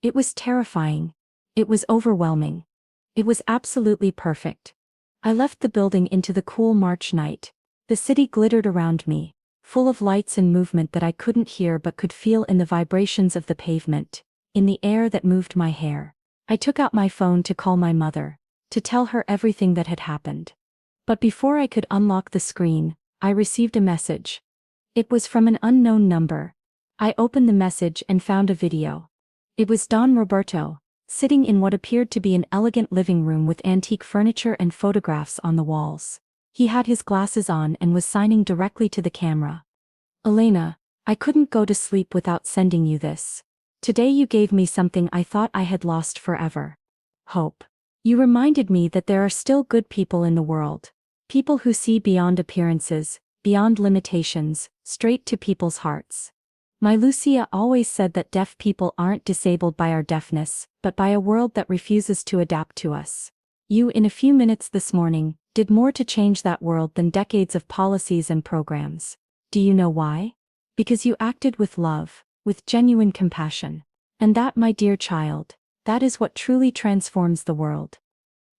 It was terrifying. It was overwhelming. It was absolutely perfect. I left the building into the cool March night. The city glittered around me, full of lights and movement that I couldn't hear but could feel in the vibrations of the pavement, in the air that moved my hair. I took out my phone to call my mother, to tell her everything that had happened. But before I could unlock the screen, I received a message. It was from an unknown number. I opened the message and found a video. It was Don Roberto, sitting in what appeared to be an elegant living room with antique furniture and photographs on the walls. He had his glasses on and was signing directly to the camera. "Elena, I couldn't go to sleep without sending you this. Today you gave me something I thought I had lost forever. Hope. You reminded me that there are still good people in the world. People who see beyond appearances, beyond limitations, straight to people's hearts. My Lucia always said that deaf people aren't disabled by our deafness, but by a world that refuses to adapt to us. You, in a few minutes this morning, did more to change that world than decades of policies and programs. Do you know why? Because you acted with love, with genuine compassion. And that, my dear child, that is what truly transforms the world.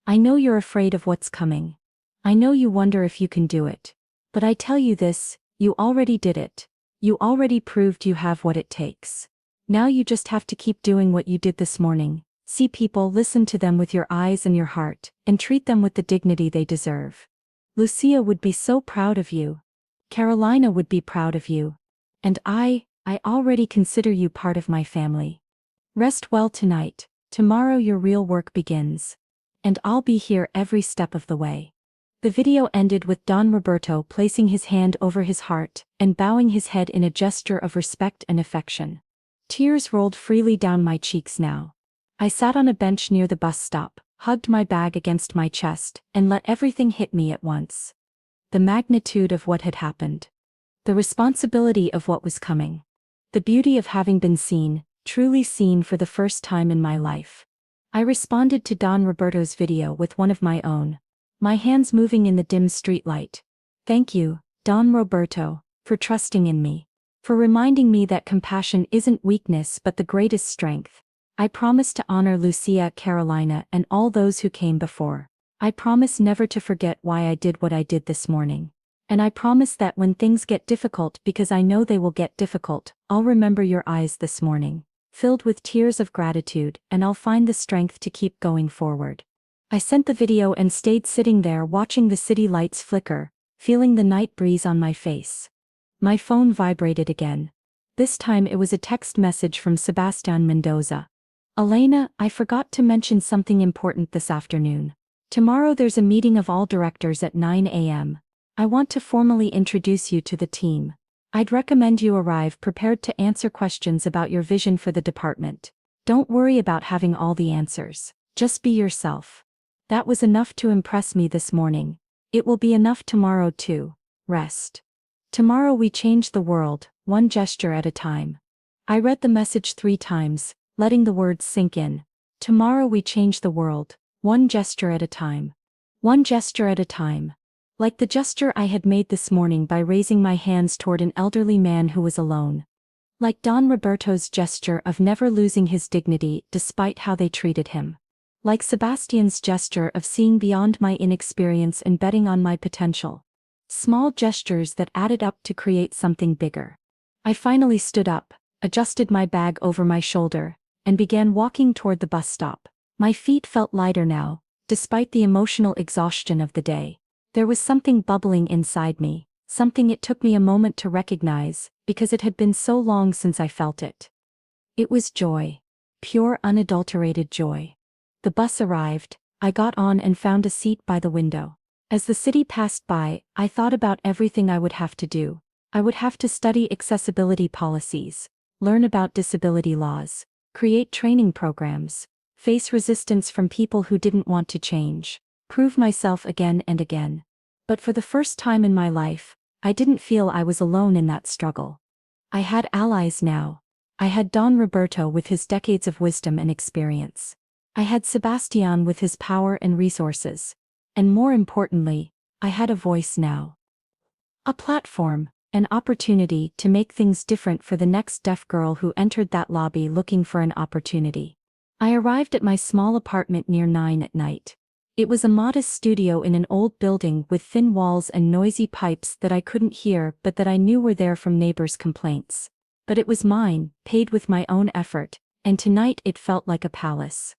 I know you're afraid of what's coming. I know you wonder if you can do it. But I tell you this, you already did it. You already proved you have what it takes. Now you just have to keep doing what you did this morning. See people, listen to them with your eyes and your heart, and treat them with the dignity they deserve. Lucia would be so proud of you. Carolina would be proud of you. And I already consider you part of my family. Rest well tonight. Tomorrow your real work begins. And I'll be here every step of the way. The video ended with Don Roberto placing his hand over his heart and bowing his head in a gesture of respect and affection. Tears rolled freely down my cheeks now. I sat on a bench near the bus stop, hugged my bag against my chest, and let everything hit me at once. The magnitude of what had happened. The responsibility of what was coming. The beauty of having been seen, truly seen for the first time in my life. I responded to Don Roberto's video with one of my own. My hands moving in the dim streetlight. Thank you, Don Roberto, for trusting in me. For reminding me that compassion isn't weakness but the greatest strength. I promise to honor Lucia, Carolina, and all those who came before. I promise never to forget why I did what I did this morning. And I promise that when things get difficult, because I know they will get difficult, I'll remember your eyes this morning, filled with tears of gratitude, and I'll find the strength to keep going forward. I sent the video and stayed sitting there watching the city lights flicker, feeling the night breeze on my face. My phone vibrated again. This time it was a text message from Sebastian Mendoza. Elena, I forgot to mention something important this afternoon. Tomorrow there's a meeting of all directors at 9 a.m. I want to formally introduce you to the team. I'd recommend you arrive prepared to answer questions about your vision for the department. Don't worry about having all the answers. Just be yourself. That was enough to impress me this morning. It will be enough tomorrow too. Rest. Tomorrow we change the world, one gesture at a time. I read the message 3 times, letting the words sink in. Tomorrow we change the world, one gesture at a time. One gesture at a time. Like the gesture I had made this morning by raising my hands toward an elderly man who was alone. Like Don Roberto's gesture of never losing his dignity despite how they treated him. Like Sebastian's gesture of seeing beyond my inexperience and betting on my potential. Small gestures that added up to create something bigger. I finally stood up, adjusted my bag over my shoulder, and began walking toward the bus stop. My feet felt lighter now, despite the emotional exhaustion of the day. There was something bubbling inside me, something it took me a moment to recognize, because it had been so long since I felt it. It was joy. Pure unadulterated joy. The bus arrived, I got on and found a seat by the window. As the city passed by, I thought about everything I would have to do. I would have to study accessibility policies, learn about disability laws, create training programs, face resistance from people who didn't want to change, prove myself again and again. But for the first time in my life, I didn't feel I was alone in that struggle. I had allies now. I had Don Roberto with his decades of wisdom and experience. I had Sebastian with his power and resources. And more importantly, I had a voice now. A platform, an opportunity to make things different for the next deaf girl who entered that lobby looking for an opportunity. I arrived at my small apartment near 9 at night. It was a modest studio in an old building with thin walls and noisy pipes that I couldn't hear but that I knew were there from neighbors' complaints. But it was mine, paid with my own effort, and tonight it felt like a palace.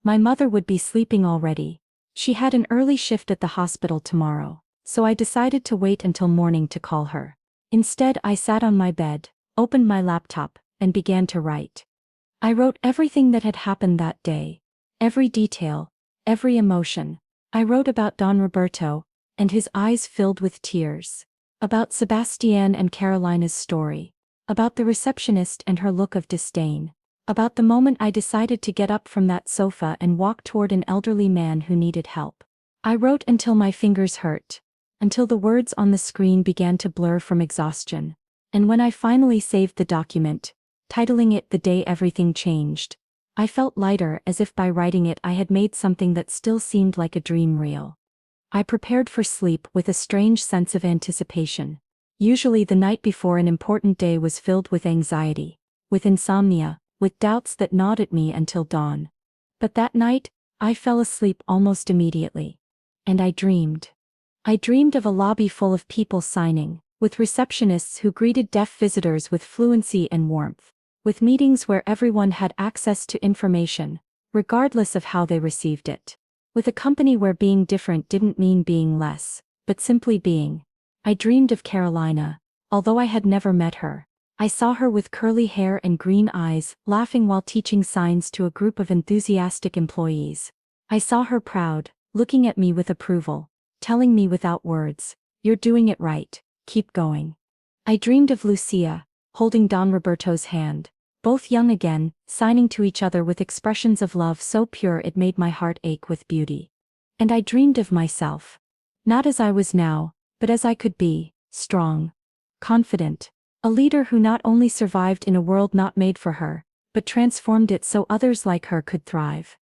My mother would be sleeping already. She had an early shift at the hospital tomorrow, so I decided to wait until morning to call her. Instead, I sat on my bed, opened my laptop, and began to write. I wrote everything that had happened that day. Every detail, every emotion. I wrote about Don Roberto, and his eyes filled with tears. About Sebastian and Carolina's story. About the receptionist and her look of disdain. About the moment I decided to get up from that sofa and walk toward an elderly man who needed help. I wrote until my fingers hurt. Until the words on the screen began to blur from exhaustion. And when I finally saved the document, titling it "The Day Everything Changed," I felt lighter, as if by writing it I had made something that still seemed like a dream real. I prepared for sleep with a strange sense of anticipation. Usually the night before an important day was filled with anxiety, with insomnia, with doubts that gnawed at me until dawn. But that night, I fell asleep almost immediately. And I dreamed. I dreamed of a lobby full of people signing, with receptionists who greeted deaf visitors with fluency and warmth, with meetings where everyone had access to information, regardless of how they received it, with a company where being different didn't mean being less, but simply being. I dreamed of Carolina, although I had never met her. I saw her with curly hair and green eyes, laughing while teaching signs to a group of enthusiastic employees. I saw her proud, looking at me with approval, telling me without words, "You're doing it right, keep going." I dreamed of Lucia, holding Don Roberto's hand, both young again, signing to each other with expressions of love so pure it made my heart ache with beauty. And I dreamed of myself. Not as I was now, but as I could be, strong, confident, a leader who not only survived in a world not made for her, but transformed it so others like her could thrive.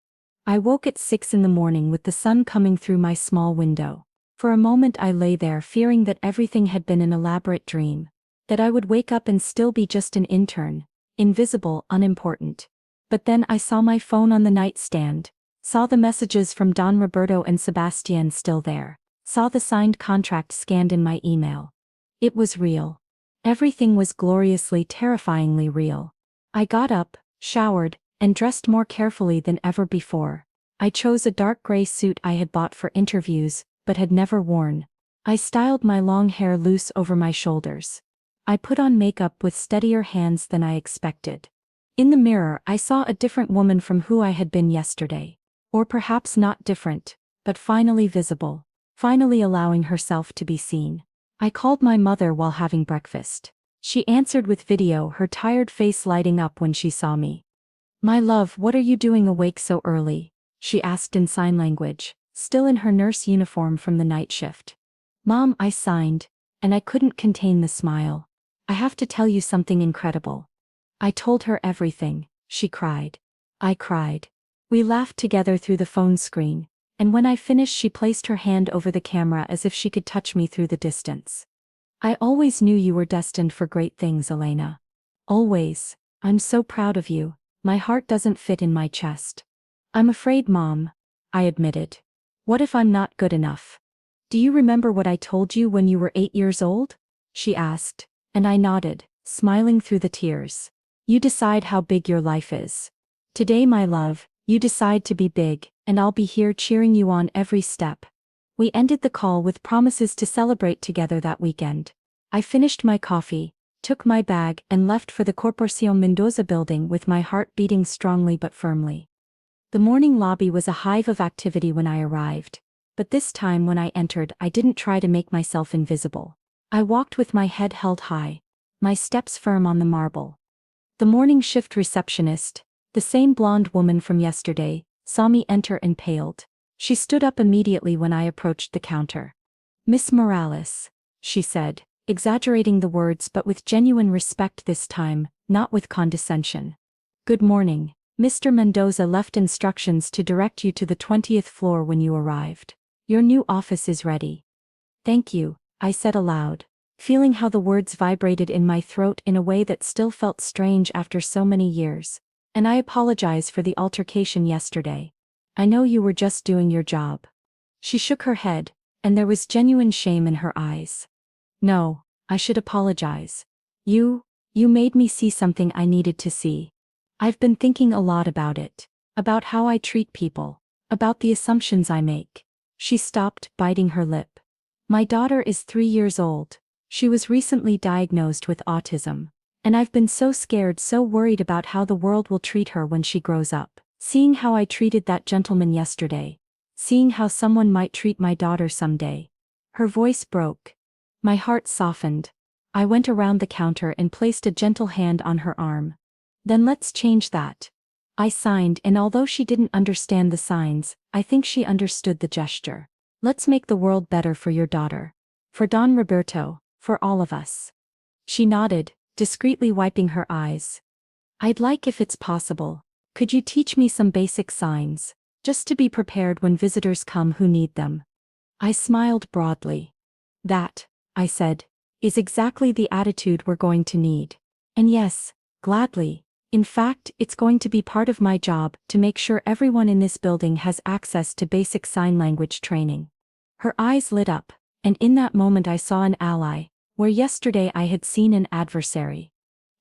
I woke at 6 in the morning with the sun coming through my small window. For a moment I lay there fearing that everything had been an elaborate dream, that I would wake up and still be just an intern, invisible, unimportant. But then I saw my phone on the nightstand, saw the messages from Don Roberto and Sebastian still there, saw the signed contract scanned in my email. It was real. Everything was gloriously, terrifyingly real. I got up, showered, and dressed more carefully than ever before. I chose a dark gray suit I had bought for interviews, but had never worn. I styled my long hair loose over my shoulders. I put on makeup with steadier hands than I expected. In the mirror I saw a different woman from who I had been yesterday. Or perhaps not different, but finally visible, finally allowing herself to be seen. I called my mother while having breakfast. She answered with video, her tired face lighting up when she saw me. "My love, what are you doing awake so early?" she asked in sign language, still in her nurse uniform from the night shift. "Mom," I signed, and I couldn't contain the smile. "I have to tell you something incredible." I told her everything. She cried. I cried. We laughed together through the phone screen, and when I finished she placed her hand over the camera as if she could touch me through the distance. "I always knew you were destined for great things, Elena. Always. I'm so proud of you." My heart doesn't fit in my chest. "I'm afraid, Mom," I admitted. "What if I'm not good enough?" "Do you remember what I told you when you were 8 years old?" she asked, and I nodded, smiling through the tears. "You decide how big your life is. Today, my love, you decide to be big, and I'll be here cheering you on every step." We ended the call with promises to celebrate together that weekend. I finished my coffee, took my bag, and left for the Corporación Mendoza building with my heart beating strongly but firmly. The morning lobby was a hive of activity when I arrived, but this time when I entered I didn't try to make myself invisible. I walked with my head held high, my steps firm on the marble. The morning shift receptionist, the same blonde woman from yesterday, saw me enter and paled. She stood up immediately when I approached the counter. "Miss Morales," she said, exaggerating the words but with genuine respect this time, not with condescension. "Good morning. Mr. Mendoza left instructions to direct you to the 20th floor when you arrived. Your new office is ready." "Thank you," I said aloud, feeling how the words vibrated in my throat in a way that still felt strange after so many years. "And I apologize for the altercation yesterday. I know you were just doing your job." She shook her head, and there was genuine shame in her eyes. "No, I should apologize. You made me see something I needed to see. I've been thinking a lot about it, about how I treat people, about the assumptions I make." She stopped, biting her lip. "My daughter is 3 years old. She was recently diagnosed with autism. And I've been so scared, so worried about how the world will treat her when she grows up. Seeing how I treated that gentleman yesterday. Seeing how someone might treat my daughter someday." Her voice broke. My heart softened. I went around the counter and placed a gentle hand on her arm. Then let's change that. I signed, and although she didn't understand the signs, I think she understood the gesture. Let's make the world better for your daughter. For Don Roberto, for all of us. She nodded, discreetly wiping her eyes. I'd like, if it's possible, could you teach me some basic signs, just to be prepared when visitors come who need them? I smiled broadly. That, I said, is exactly the attitude we're going to need. And yes, gladly. In fact, it's going to be part of my job to make sure everyone in this building has access to basic sign language training. Her eyes lit up, and in that moment I saw an ally, where yesterday I had seen an adversary.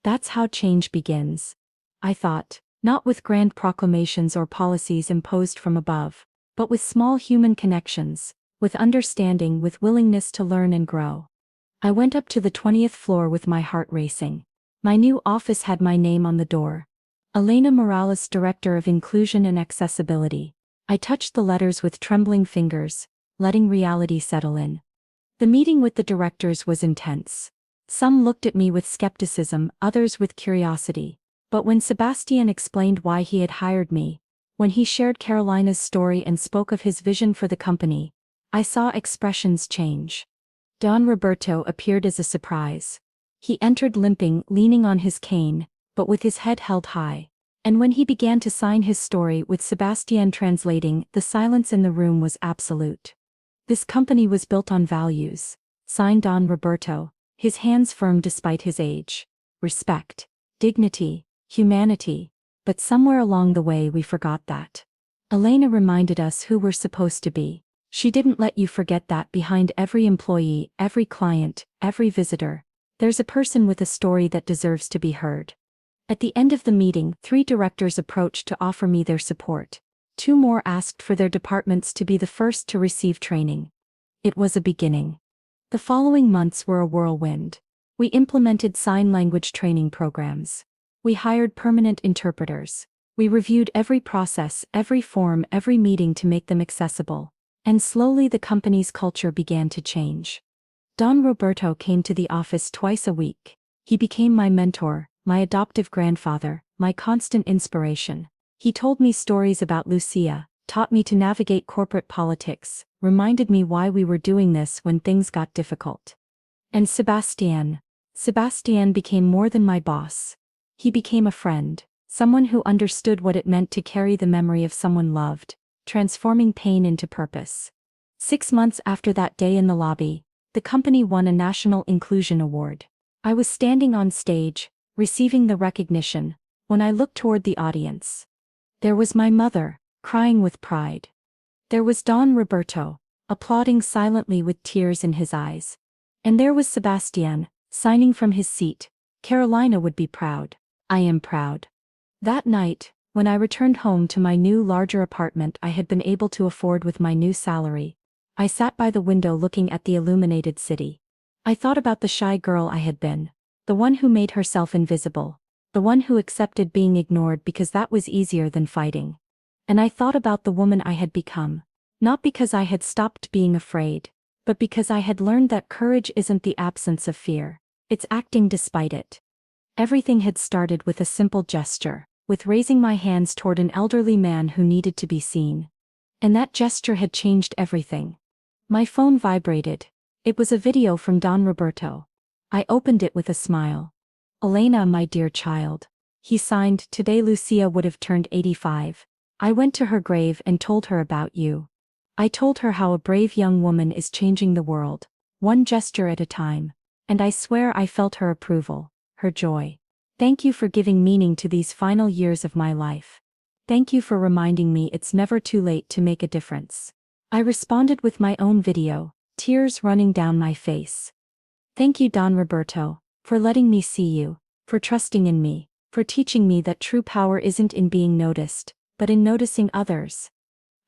That's how change begins. I thought, not with grand proclamations or policies imposed from above, but with small human connections, with understanding, with willingness to learn and grow. I went up to the 20th floor with my heart racing. My new office had my name on the door. Elena Morales, Director of Inclusion and Accessibility. I touched the letters with trembling fingers, letting reality settle in. The meeting with the directors was intense. Some looked at me with skepticism, others with curiosity. But when Sebastian explained why he had hired me, when he shared Carolina's story and spoke of his vision for the company, I saw expressions change. Don Roberto appeared as a surprise. He entered limping, leaning on his cane, but with his head held high. And when he began to sign his story with Sebastian translating, the silence in the room was absolute. This company was built on values, signed Don Roberto, his hands firm despite his age. Respect, dignity, humanity. But somewhere along the way we forgot that. Elena reminded us who we're supposed to be. She didn't let you forget that behind every employee, every client, every visitor, there's a person with a story that deserves to be heard. At the end of the meeting, 3 directors approached to offer me their support. 2 more asked for their departments to be the first to receive training. It was a beginning. The following months were a whirlwind. We implemented sign language training programs. We hired permanent interpreters. We reviewed every process, every form, every meeting to make them accessible. And slowly the company's culture began to change. Don Roberto came to the office twice a week. He became my mentor, my adoptive grandfather, my constant inspiration. He told me stories about Lucia, taught me to navigate corporate politics, reminded me why we were doing this when things got difficult. And Sebastian became more than my boss. He became a friend, someone who understood what it meant to carry the memory of someone loved, transforming pain into purpose. 6 months after that day in the lobby, the company won a National Inclusion Award. I was standing on stage, receiving the recognition, when I looked toward the audience. There was my mother, crying with pride. There was Don Roberto, applauding silently with tears in his eyes. And there was Sebastian, signing from his seat. Carolina would be proud. I am proud. That night, when I returned home to my new larger apartment I had been able to afford with my new salary, I sat by the window looking at the illuminated city. I thought about the shy girl I had been, the one who made herself invisible, the one who accepted being ignored because that was easier than fighting. And I thought about the woman I had become, not because I had stopped being afraid, but because I had learned that courage isn't the absence of fear, it's acting despite it. Everything had started with a simple gesture, with raising my hands toward an elderly man who needed to be seen. And that gesture had changed everything. My phone vibrated. It was a video from Don Roberto. I opened it with a smile. Elena, my dear child. He signed, today Lucia would have turned 85. I went to her grave and told her about you. I told her how a brave young woman is changing the world, one gesture at a time. And I swear I felt her approval, her joy. Thank you for giving meaning to these final years of my life. Thank you for reminding me it's never too late to make a difference. I responded with my own video, tears running down my face. Thank you, Don Roberto, for letting me see you, for trusting in me, for teaching me that true power isn't in being noticed, but in noticing others.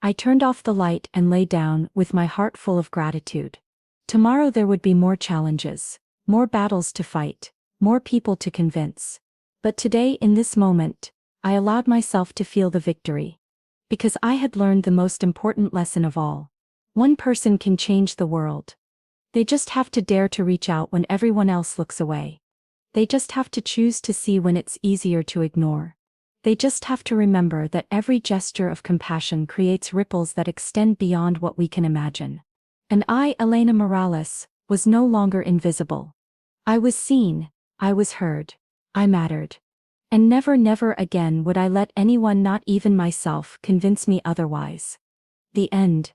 I turned off the light and lay down with my heart full of gratitude. Tomorrow there would be more challenges, more battles to fight, more people to convince. But today, in this moment, I allowed myself to feel the victory. Because I had learned the most important lesson of all. One person can change the world. They just have to dare to reach out when everyone else looks away. They just have to choose to see when it's easier to ignore. They just have to remember that every gesture of compassion creates ripples that extend beyond what we can imagine. And I, Elena Morales, was no longer invisible. I was seen, I was heard, I mattered. And never, never again would I let anyone, not even myself, convince me otherwise. The end.